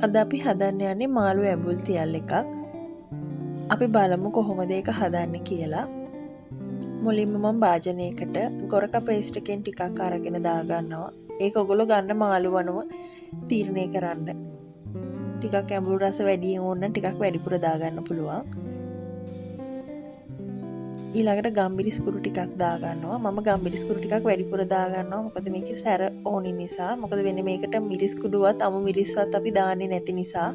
අද අපි හදන්න යන්නේ මාළු ඇඹුල් තියල් එකක්. අපි බලමු කොහොමද ඒක හදන්න කියලා. මුලින්ම මම භාජනයකට ගොරක පේස්ට් එකෙන් ටිකක් අරගෙන දාගන්නවා. ඒක ඔයගොල්ලෝ ගන්න මාළු වනුව තීරණය කරන්න. ටිකක් ඇඹුල් රස වැඩි ඕන නම් ටිකක් වැඩිපුර දාගන්න පුළුවන්. ඊළඟට ගම්මිරිස් කුඩු ටිකක් දාගන්නවා. මම ගම්මිරිස් කුඩු ටිකක් වැඩිපුර දාගන්නවා. මොකද මේකේ සැර ඕනි නිසා. මොකද වෙන්නේ මේකට මිරිස් කුඩුවත් අමු මිරිස්වත් අපි දාන්නේ නැති නිසා.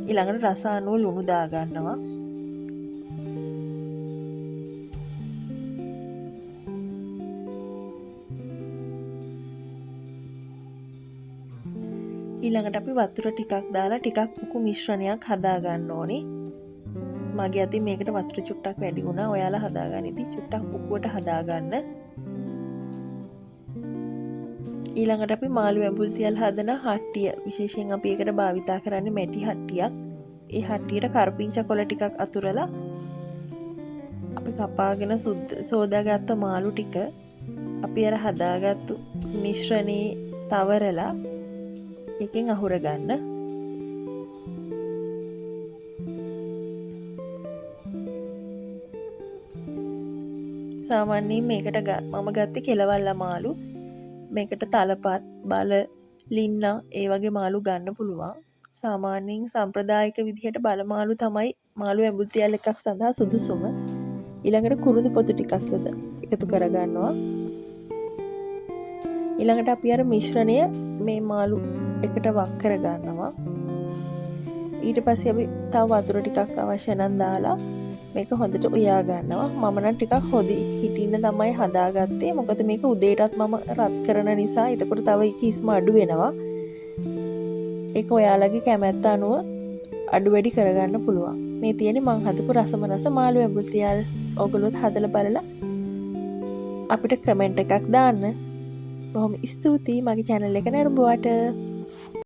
ඊළඟට රස අනුව ලුණු දාගන්නවා. ඊළඟට අපි වතුර ටිකක් දාලා ටිකක් පුකු මිශ්‍රණයක් හදා ගන්න ඕනේ. මගේ අතින් මේකට වතුර චුට්ටක් වැඩි වුණා. ඔයාලා හදාගන්න ඉතින් චුට්ටක් පුකුවට හදාගන්න. ඊළඟට අපි මාළු ඇඹුල් තියල් හදන හට්ටිය විශේෂයෙන් අපි ඒකට භාවිතා කරන්නේ මැටි හට්ටියක්. ඒ හට්ටියට කරපිංචා කොළ ටිකක් අතුරලා අපි කපාගෙන සෝදාගත්ත මාළු ටික අපි අර හදාගත්තු මිශ්‍රණේ තවරලා එකෙන් අහුර ගන්න. සාමාන්‍යයෙන් මේකට මම ගත්තේ කෙලවල්ලා මාළු. මේකට තලපත්, බල, ලින්න ඒ වගේ මාළු ගන්න පුළුවන්. සාමාන්‍යයෙන් සම්ප්‍රදායික විදිහට බල මාළු තමයි මාළු ඇඹුල් තියල් එකක් සඳහා සුදුසුම. ඊළඟට කුරුඳු පොතු ටිකක් එකතු කරගන්නවා. ඊළඟට අපි අර මිශ්‍රණය මේ මාළු එකට වක් කරගන්නවා. ඊට පස්සේ අපි තව වතුර ටිකක් අවශ්‍ය නම් දාලා මේක හොඳට උයා ගන්නවා. මම නම් ටිකක් හොදි හිටින්න තමයි හදාගත්තේ. මොකද මේක උදේටත් මම රත් කරන නිසා එතකොට තව කිස්ම අඩු වෙනවා. ඒක ඔයාලගේ කැමැත්ත අනුව අඩු වැඩි කරගන්න පුළුවන්. මේ තියෙන්නේ මං හදපු රසම රස මාළු ඇඹුල් තියල්. ඔයගොල්ලොත් හදලා බලලා අපිට කමෙන්ට් එකක් දාන්න. බොහොම ස්තුතියි මගේ channel එක නරඹුවාට.